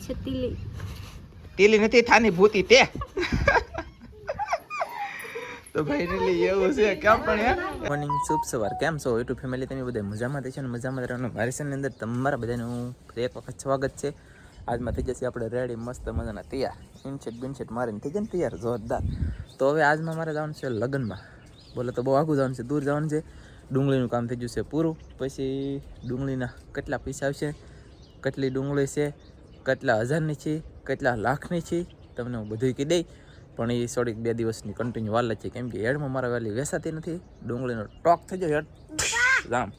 છે તીલી. તીલી નથી થાની ભૂતી તે. તો ભાઈ ને એવું છે કેમ પણ યાર મોર્નિંગ શુભ સવાર કેમ છો યુટ્યુબ ફેમિલી તમે બધા મજામાં છે ને મજામાં રહેવાનું મારી ચેનલ અંદર તમારા બધાનું એક વખત સ્વાગત છે. આજમાં થઈ જશે આપણે રેડી મસ્ત મજાના તૈયાર ઇનશેટ બિનશેટ મારીને થઈ જાય ને તૈયાર જોરદાર. તો હવે આજમાં મારે જવાનું છે લગ્નમાં. બોલે તો બહુ આગું જવાનું છે, દૂર જવાનું છે. ડુંગળીનું કામ થઈ ગયું છે પૂરું. પછી ડુંગળીના કેટલા પૈસા આવશે, કેટલી ડુંગળી છે, કેટલા હજારની છે, કેટલા લાખની છે, તમને હું બધું કહી દઈ. પણ એ થોડીક 2 દિવસની કન્ટિન્યુ વાલ છે કેમ કે હેડમાં મારા વહેલી વેસાતી નથી. ડુંગળીનો ટોક થઈ ગયો હેડ જામ.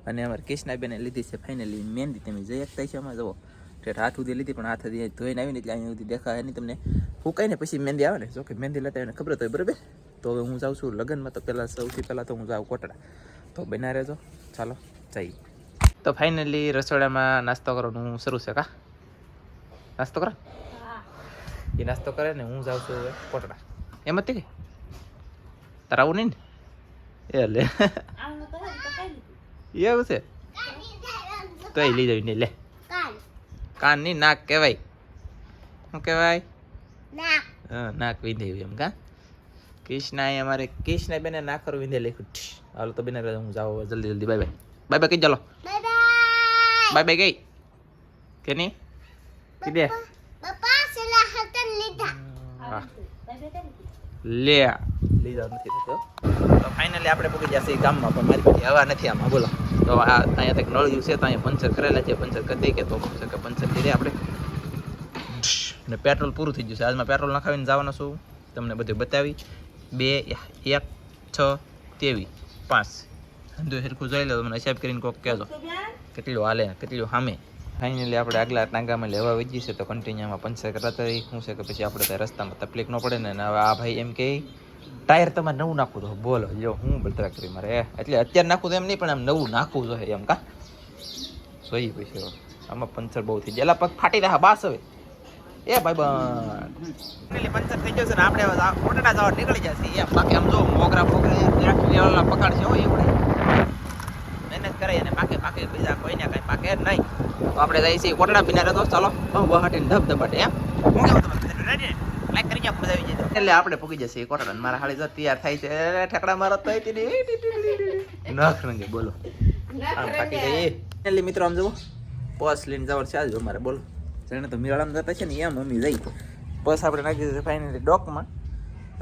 અને અમારે કૃષ્ણાબેને લીધી છે ફાઇનલી મહેંદી. તમે જઈ શકતા છે આમાં જુઓ ઠેઠ હાથ સુધી લીધી પણ હાથ ધોઈને આવીને એટલે અહીંયા સુધી દેખાય નહીં તમને. ફૂંકાઈને પછી મહેંદી આવે ને જો કે મહેંદી લેતા એને ખબર હોય બરાબર. તો હવે હું જાઉં છું લગ્નમાં. તો પહેલાં સૌથી પહેલાં તો હું જાઉં કોટડા. તો બના રહેજો, ચાલો જઈએ. તો ફાઇનલી રસોડામાં નાસ્તો કરવાનું શરૂ છે. કા નાસ્તો કરો એ નાસ્તો કરે ને હું જાઉં છું હવે કોટડા. એમ જ કે તારા આવું નહીં ને એ લે એવું છે તો એ લઈ જવી ને લે. કાન નહીં નાક કહેવાય. શું કહેવાય? હા નાક વિંધે એમ. કા કૃષ્ણાએ અમારે કૃષ્ણ બેને નાખર વિંધે લખ્યું. હાલો તો બેને હું જાઉં જલ્દી જલ્દી. બાય બાય બાય બાય કઈ ચાલો બાય બાય કઈ કે નહીં કીધે લે લીધા નથી થતો. તો ફાઇનલી આપણે પહોંચી જશે ગામમાં. પણ મારી પાસે હવા નથી આમાં બોલો. તો અહીંયા તક નળિયું છે તો અહીંયા પંચર કરેલા છે. પંચર કરી દઈએ કે તો પંચર કરી દે આપણે. ને પેટ્રોલ પૂરું થઈ ગયું છે. આજમાં પેટ્રોલ નખાવીને જવાનો છું. તમને બધું બતાવી 2 1 6 23 5 ધંધો સરખું જોઈ લો. તમને હિસાબ કરીને કોક કહેજો કેટલું હાલે કેટલું સામે. ફાઇનલી આપણે આગલા ટાંગામાં લેવા વધી છે તો કન્ટિન્યુમાં પંચર કરાતા રહી. શું છે કે પછી આપણે ત્યાં રસ્તામાં તકલીફ ન પડે ને. હવે આ ભાઈ એમ કે ટાયર તમારે નવું નાખવું તો બોલો જો હું બળતરા કરી મારે. એટલે અત્યારે નાખવું તો એમ નહીં પણ આમ નવું નાખવું જોઈએ એમ. કા જોઈએ પછી આમાં પંચર બહુ થઈ ગયા. પગ ફાટી રહ્યા બાસ હવે એ ભાઈ બંધ પંચર થઈ જશે ને આપણે કોટડા જવા નીકળી જશે એમ. બાકી આમ જો મોગરા ફોગરા પકડશે હો એવડે મહેનત કરાય અને પાકે બીજા કોઈને કઈ પાકે નહીં. તો આપણે જઈએ છીએ કોટડા બિના તો ચાલો બહાટીને ધબધબાટે એમ. હું કેવું તમે રેડી લાઈક કરી મજા આવી જાય. એટલે આપણે પહોંચી જશે કોટડા. મારા હાળી જો તૈયાર થાય છે ઠેકડા મારો તો નખ રંગે બોલો આમ ફાટી ગઈ. એટલે મિત્રો આમ જુઓ પોસ લઈને જવાનું છે આજ અમારે બોલો. જેને તો મેળામાં જતા છે ને એમ મમ્મી જઈ બસ આપણે નાખી દીધું ફાઇનલી ડોકમાં.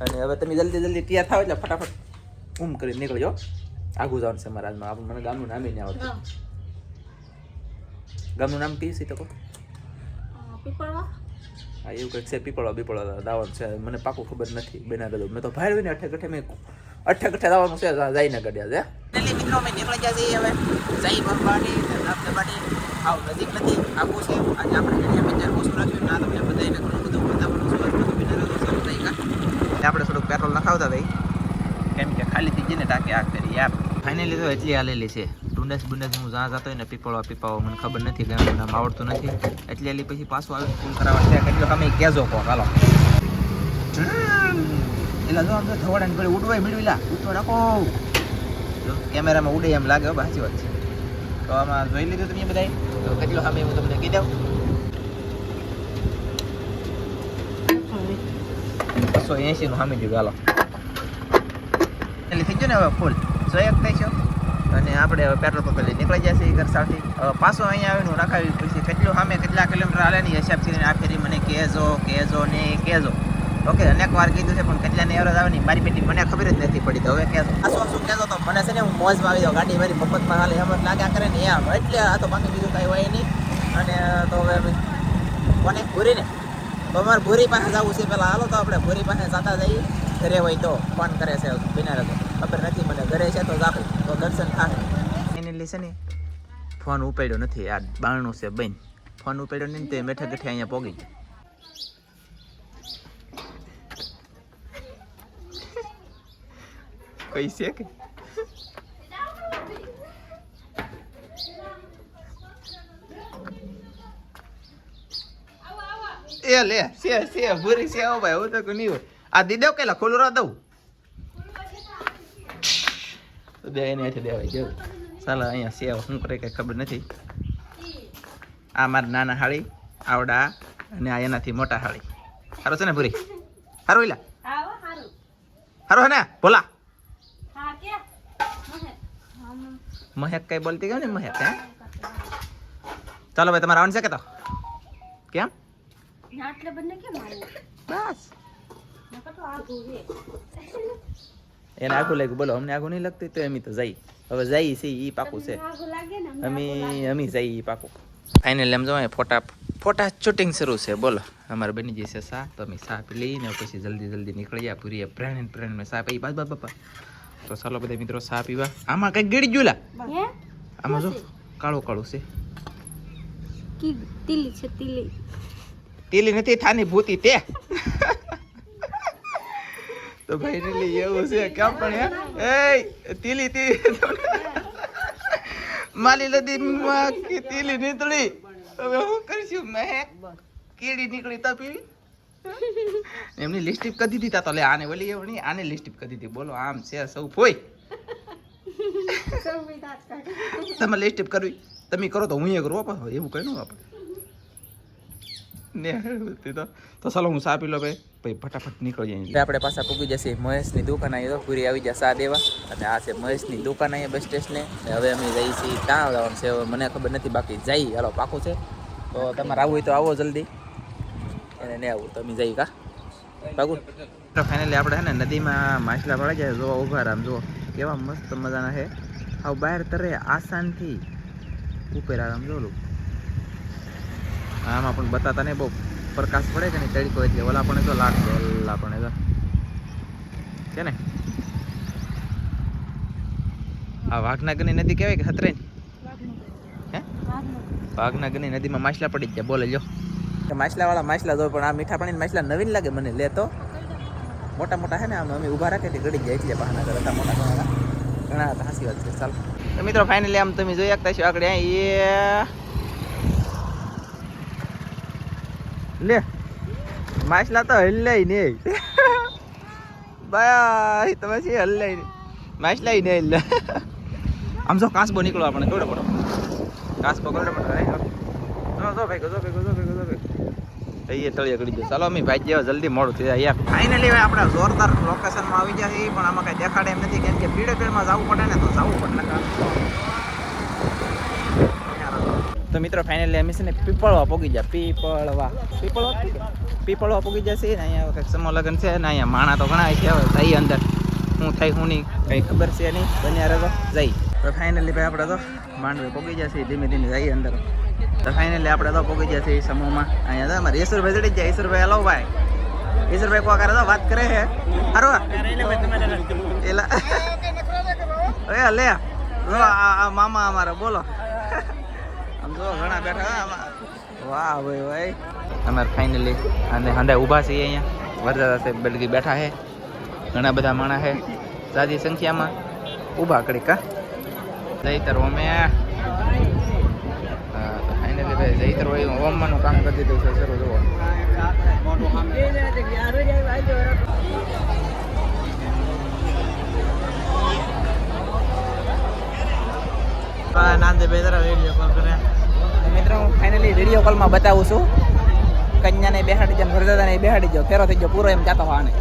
અને હવે તમે જલ્દી તૈયાર થાવ એટલે ફટાફટ કરીને નીકળજો. આગું જવાનું છે મારા આજમાં. મને ગામનું નામ નહીં આવડતું. ગામનું નામ કયું છે તો કહો. હા એવું કંઈક છે પીપળવા દાવાનું છે. મને પાકું ખબર નથી. બેના ગયો મેં તો ભાઈ ને અઠે ગઠે દાવાનું છે જઈને ગઢ્યા છે. મિત્રો અમે નીકળી ગયા છીએ હવે જઈ ભરવાડી ધબધબાટી. આવ નજીક નથી આવું છે. આજે આપણે પિક્ચર ઓછું રાખ્યું ના તમને બધાને ઘણું બધું બતાવવાનું છે. બધું બિના સારું થઈ ગયા. આપણે થોડુંક પેટ્રોલ નખાવતા ભાઈ કેમ કે ખાલી થઈ જઈને ટાંકી આગ કરી યાર. ફાઇનલી તો એટલી હાલેલી છે. ડુંડસ બુંડસ હું જ્યાં જતો હોય ને પીપળવા મને ખબર નથી ગામનું નામ આવડતું નથી. એટલે એલી પછી પાછું આવીને ફૂલ કરાવવા છે. કેટલો તમે કહેજો કહો હાલો. એટલે જો આમ તો થવાડા ને ઉડવાય મેળવીલા ઉઠો રાખો. કેમેરામાં ઉડે એમ લાગે સાચી વાત છે. તો આમાં જોઈ લીધું તમે બધા. તો કેટલો સામે હું તમને કહી દઉં 280 નું સામે જોયું હાલો. એટલે થઈ ગયો ને હવે ફૂલ 101 થાય છે. અને આપણે હવે પેટ્રોલ પંપે નીકળી જશે ઘર સાથે. પાછો અહીંયા આવીને રાખાવી પછી કેટલું સામે કેટલા કિલોમીટર હાલે ને હિસાબ કરીને આ ફેરી મને કહેજો ને કહેજો. ઓકે અનેક વાર કીધું છે પણ કેટલાને એવરેજ આવે ને મારી પેટી મને ખબર જ નથી પડી. તો હવે કહેજો શું કહેજો તો મને છે ને હું મોજમાં આવી જાઉં. ગાડી મારી મફતમાં હાલે એમ જ લાગ્યા કરે ને એમ. એટલે આ તો બાકી બીજું કાંઈ હોય નહીં. અને તો હવે કોને ભૂરીને તો અમારે ભૂરી પાસે જવું છે પહેલાં. હાલો તો આપણે ભૂરી પાસે જતા જઈએ. ઘરે હોય તો ફોન કરે છે બિના તો ખબર નથી મને. ઘરે છે તો જાઉં તો દર્શન થાય. એની છે ને ફોન ઉપાડ્યો નથી. આ બારણું છે બેન ફોન ઉપાડ્યો નહીં તે મેઠે ગઠે અહીંયા પોગી જાય. કઈ છે કે એ લે છે ભૂરી છે આવો ભાઈ. હું તો નહીં હોય આ દી દઉં કેલા ખોલું રા દઉં બે એને હેઠે દેવાય કેવું. ચાલો અહીંયા સેવ શું કરે કઈ ખબર નથી. આ મારા નાના હાળી આવડા અને આ એનાથી મોટા હાળી. સારું છે ને પૂરી? સારું ઇલા? સારું હે ને ભોલા? મહેક કઈ બોલતી કેમ ને મહેક? હે ચાલો ભાઈ તમારે આવવાનું છે કે તો કેમ? બસ એને આખું લાગ્યું. બોલો અમને આખું નહીં લાગતું તો એમ તો જઈ હવે જઈ છે એ પાકું છે. અમે જઈ એ પાકું. ફાઇનલી એમ જો ફોટા શૂટિંગ શરૂ છે. બોલો અમારે બની જશે સા તો અમે સા પી લઈને પછી જલ્દી નીકળી ગયા. પૂરી પ્રેણ મેં સા પી બસ બાપા. તો ચાલો બધા મિત્રો સા પીવા. આમાં કઈ ગળી ગયું લા? આમાં જો કાળું છે. તીલી નથી થાની ભૂતી તે. તો ભાઈ એવું છે કેમ પણ એ તીલી માલી લદી કે તીલી નીકળી. હવે હું કરશું મેં કેડી નીકળી તો પીવી. એમની લિપસ્ટિક કરી દીધી તો લે આને ઓલી એવણી આને લિપસ્ટિક કરી દીધી. બોલો આમ છે સૌ ફોઈ. તમે લિપસ્ટિક કરવી તમે કરો તો હું એ કરું પાછો એવું કઈ ન આપણે ને તો ચાલો હું સા પી લો ભાઈ ફટાફટ નીકળી જાય. આપણે પાછા પૂગી જશે મહેશની દુકાન. અહીં તો પૂરી આવી જાય સા દેવા. અને આ છે મહેશની દુકાન અહીંયા બસ સ્ટેશને. હવે અમે જઈએ છીએ ક્યાં આવવાનું છે હવે મને ખબર નથી. બાકી જઈ હાલો પાકું છે. તો તમારે આવવું હોય તો આવો જલ્દી. એને નહીં આવવું તો અમે જઈએ કા પાકું. ફાઇનલી આપણે છે ને નદીમાં માછલા પડી જાય. જોવા ઉભા રામ જુઓ કેવા મસ્ત મજાના છે. હવે બહાર તરે આસાનથી ઉપર આરામ જોલું. આમાં પણ બતાતા નહીં બહુ પ્રકાશ પડે કે નહીં તડકો એટલે ઓલા પણ તો લાગશે. ઓલા પણ તો છે ને આ વાઘનાગરની નદી કહેવાય કે ખતરે હે વાઘનાગરની નદીમાં માછલા પડી જાય. બોલે જો માછલાવાળા માછલા જો પણ આ મીઠા પાણીના માછલા નવીન લાગે મને. લે તો મોટા છે ને આમ અમે ઊભા રાખે ગળી જાય એટલે બહાના કરતા મોટા ઘણા હતા. સાચી વાત છે. ચાલો તો મિત્રો ફાઇનલી આમ તમે જોઈ શકતા છો આગળ એ લે માછલા તો હલ્લાય નહીં ભાઈ તમે છે હલ્લાય નહીં માછલા નહીં હલ્લા. આમ જો કાસબો નીકળો આપણે કેવડો પડો કાસબો કેવડો પડો જો ભાઈ એ તળિયે કરી દો. ચાલો અમે ભાઈ જેવા જલ્દી મોડું થઈ જાય યાર. ફાઇનલી આપણે જોરદાર લોકેશનમાં આવી જાય છે પણ આમાં કઈ દેખાડે એમ નથી કેમ કે પીડમાં જવું પડે ને તો જવું પડે. તો મિત્રો ફાઇનલી અમે છે ને પીપળવા પોગી જાય. પીપળવા પોગી જશે ને અહીંયા કંઈક સમો લગ્ન છે ને અહીંયા માણા તો ઘણા છે. હવે જઈએ અંદર શું થાય શું નહીં કંઈ ખબર છે નહીં. બન્યા રહો જઈ. તો ફાઇનલી ભાઈ આપણે તો માંડવે પોગી જશે ધીમે જઈએ અંદર. તો ફાઇનલી આપણે તો પોગી જશે સમૂહમાં. અહીંયા તો અમારે ઈશ્વરભાઈ ચડી જાય. ઈશ્વરભાઈ હલો ભાઈ. ઈશ્વરભાઈ કોઈ કરે તો વાત કરે છે સારું એલા લે મામા અમારા બોલો આમ જો ઘણા બેઠા. વાહ ભાઈ અમારે ફાઇનલી અને હંડા ઊભા છીએ અહીંયા. વરદાદા સાહેબ બલગી બેઠા છે. ઘણા બધા માણસ છે સાદી સંખ્યામાં ઊભા કડી કા જઈતર અમે ફાઇનલી ભાઈ જઈતર ઓમવાનું કામ કરી દીધું છે. શરૂ જુઓ મિત્રો હું ફાઇનલી વિડીયો કોલમાં બતાવું છું. કન્યાને બેહાડી જાવ વરદાદાને બેહાડી જાવ ફેરો થઈ ગયો પૂરો એમ જાતો હા ને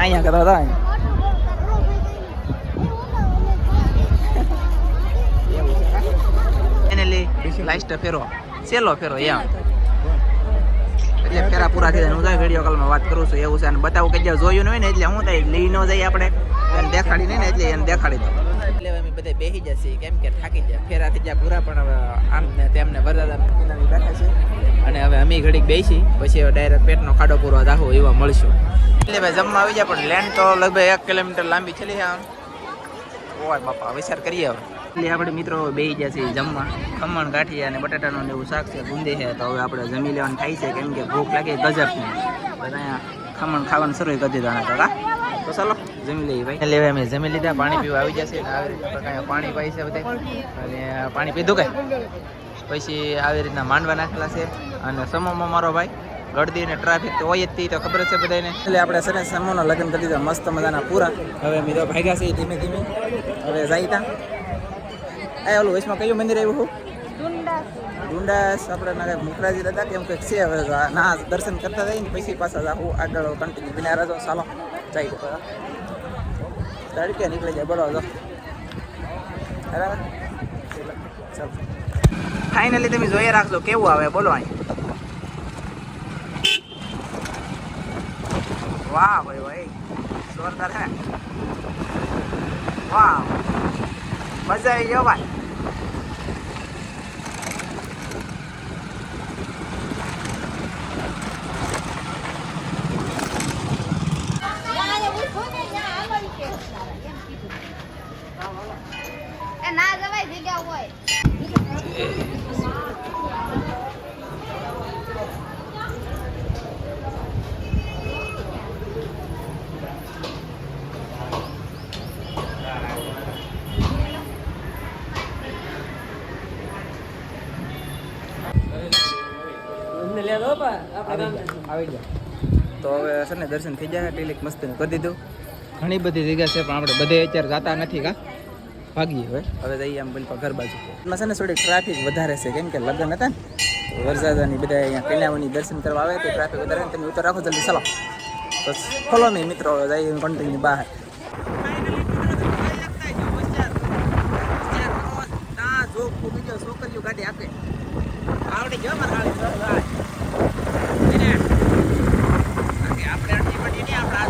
અહીંયા કરતો હતો. ફાઇનલી લાસ્ટ ફેરો છેલ્લો ફેરો એમ એટલે ફેરા પૂરા થઈ જાય. હું તો વિડીયો કોલમાં વાત કરું છું એવું છે. અને બતાવું કે જ્યાં જોયું ન હોય ને એટલે હું થાય લઈ ન જાય આપણે એને દેખાડી નહીં ને એટલે એને દેખાડી દઉં. એટલે અમે બધા બેસી જશે કેમ કે થાકી જાય ફેરા થઈ જાય પૂરા. પણ હવે આમ ને તેમને વરદાદા બેઠા છે અને હવે અમે ઘડીક બેસી પછી હવે ડાયરેક્ટ પેટનો ખાડો પૂરવા જાહો એવા મળશું. એટલે ભાઈ જમવા આવી જાય પણ લેન્ડ તો લગભગ 1 કિલોમીટર લાંબી ચલી છે આમ. ઓય બાપા વિચાર કરીએ હવે. એટલે આપણે મિત્રો બેસી જશે જમવા. ખમણ ગાંઠિયા અને બટાટાનું એવું શાક છે બુંદી છે. તો હવે આપણે જમી લેવાનું થાય છે કેમ કે ભૂખ લાગે ગજબની. બધા ખમણ ખાવાનું શરૂ કરી દીધા કાકા. તો ચાલો જમી લઈએ ભાઈ. એટલે અમે જમી લીધા પાણી પીવા આવી જશે. આવી રીતે પાણી પાઈ છે બધા અને પાણી પીધું કે પછી આવી રીતના માંડવા નાખેલા છે. અને સમોમાં મારો ભાઈ ગળદી ને ટ્રાફિક તો હોય જ તો ખબર છે બધાને. એટલે આપણે છે ને સમોના લગ્ન કરી દીધા મસ્ત મજાના પૂરા. હવે અમે તો ભાગ્યા છીએ ધીમે ધીમે. હવે જાય ત્યાં ઓલું વચમાં કયું મંદિર આવ્યું હું ડુંડાસ આપણે ના મુખરાજી હતા કેમ કે છે હવે ના દર્શન કરતા જઈને પછી પાછા જાઉં આગળ કન્ટિન્યુ બિના રહેજો ચાલો જઈ તડકે નીકળી જાય બોલો બરાબર ચાલો ફાઇનલી તમે જોઈએ રાખજો કેવું આવે બોલો અહીં વાહ ભાઈ ભાઈ જોરદાર હે વાહ મજા આવી ગયો ભાઈ ના જવાય જગ્યા હોય આવી ગયા તો હવે છે ને દર્શન થઈ જાય ટિલિક મસ્ત કરી દીધું ઘણી બધી જગ્યા છે પણ આપણે બધે અત્યારે જાતા નથી કા ભાગીએ હવે જઈએ આમ બિલકુલ ઘર બાજુ એમાં છે ને થોડીક ટ્રાફિક વધારે છે કેમ કે લગ્ન હતા ને વરસાદની બધા અહીંયા કલ્યાણની દર્શન કરવા આવે તો ટ્રાફિક વધારે તમે ઉતર રાખો જલ્દી ચાલો બસ ફોલો મી મિત્રો જઈએ કન્ટિન્યુ બહાર છોકરીઓ ગાડી આપે આવડે જો મારા આપણે અડધી પડી નહીં આપણે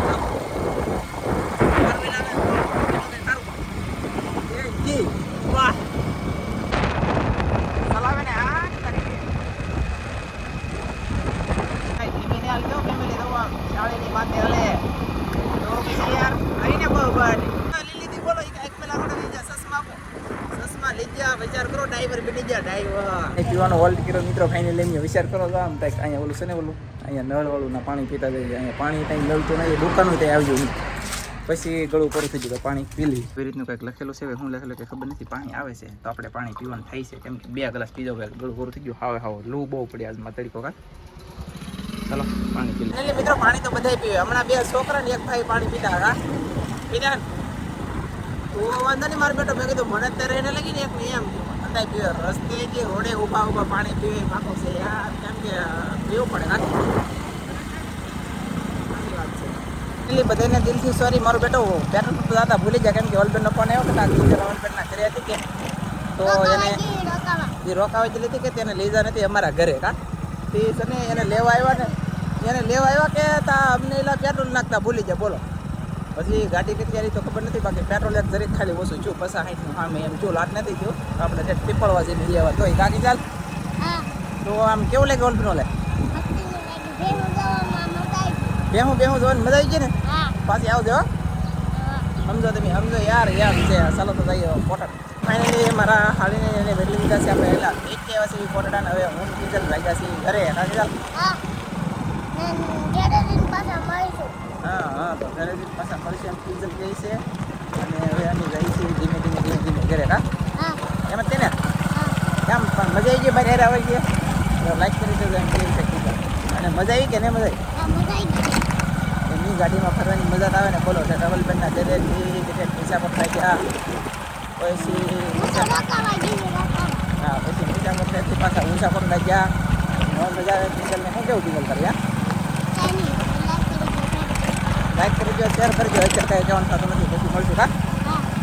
વાહ ચલાવે ને આ ધીમે હાલ દો ફેમિલી દો શાળીની માથે હલે તો પછી યાર આઈને બરોબર લીલી બોલો એક પેલા રોડ લઈ જા સસમા આપો સસમા લઈ જા વિચાર કરો ડ્રાઈવર બની જા ડ્રાઈવર પીવાનો હોલ્ડ કર્યો મિત્રો ફાઇનલી લઈને વિચાર કરો તો આમ થાય અહીંયા ઓલું છે ને ઓલું અહીંયા નળવાળું ના પાણી પીતા જઈએ અહીંયા પાણી ત્યાં નળતું નહીં દુકાનું ત્યાં આવજો નહીં પછી ગળું પૂરું થઈ ગયું પાણી પી લી એવી રીતનું કંઈક લખેલું છે હું લખેલું કે ખબર નથી પાણી આવે છે તો આપણે પાણી પીવાનું થાય છે કેમ કે 2 ગ્લાસ પીજો ગળું પૂરું થઈ ગયું હાવ લૂ બહુ પડી આજમાં તરીકો કા ચાલો પાણી પી લે મિત્રો પાણી તો બધાય પીવે હમણાં 2 છોકરા ને એક ભાઈ પાણી પીતા હતા પીતા તો વાંધો નહીં મારો બેટો મેં કીધું મને અત્યારે એને લગીને એક એમ અંદાજ પીવે રસ્તે જે રોડે ઊભા પાણી પીવે પાકો છે યાર કેમ કે પીવું પડે નાખી એટલે બધાને દિલથી સોરી મારો બેટો પેટ્રોલ પંપ જતા ભૂલી જાય કેમ કે વલબેનનો ફોન આવ્યો કે વલબેનના ઘરે હતી કે તો એને એ રોકાવા જ લીધી કે તેને લઈ જા નથી અમારા ઘરે કા તે છે એને લેવા આવ્યા કે તા અમને એલા પેટ્રોલ નાખતા ભૂલી જાય બોલો પછી ગાડી કેટલી તો ખબર નથી બાકી પેટ્રોલ એક જરીક ખાલી ઓછું છું 50-60 સામે એમ જો લાટ નથી થયો આપણે પીપળવા જઈને લઈ આવ્યા તો એ ગાડી ચાલ તો આમ કેવું લાગે વલબેનો લે બેહું જોવાની મજા આવી ગઈ ને પાછી આવજો સમજો તમે સમજો યાર છે ચાલો તો જઈએ ફોટા ફાઇનલી મારા હાલીને એને વેટલી લીધા છે આપણે એટલા એક કેવા છે ફોટા ને હવે હું કિચન લાગ્યા છે ઘરે હા તો ઘરે પાછા મળશે એમ કિચન ગઈ છે અને હવે અમે જઈ છીએ ધીમે ધીમે ઘરે હા એમ જ છે ને કેમ પણ મજા આવી ગઈ મારી યાર આવી ગઈ લાઈક કરી દેજો એમ કેવી છે અને મજા આવી કે નહીં મજા આવી એમની ગાડીમાં ફરવાની મજા આવે ને બોલો છે ડબલબેનના ઘરેથી કે પૈસા પકડાઈ ગયા પછી હા પછી પૈસા પકડાઈથી પાછા ઊંચા પકડાઈ ગયા મજા આવે ડિંગલને શું કેવું ડિંગલ કર્યા લાઈક કરી દો શેર કરજો અત્યારે કાંઈ જવાનું થતું નથી પછી મળશું કા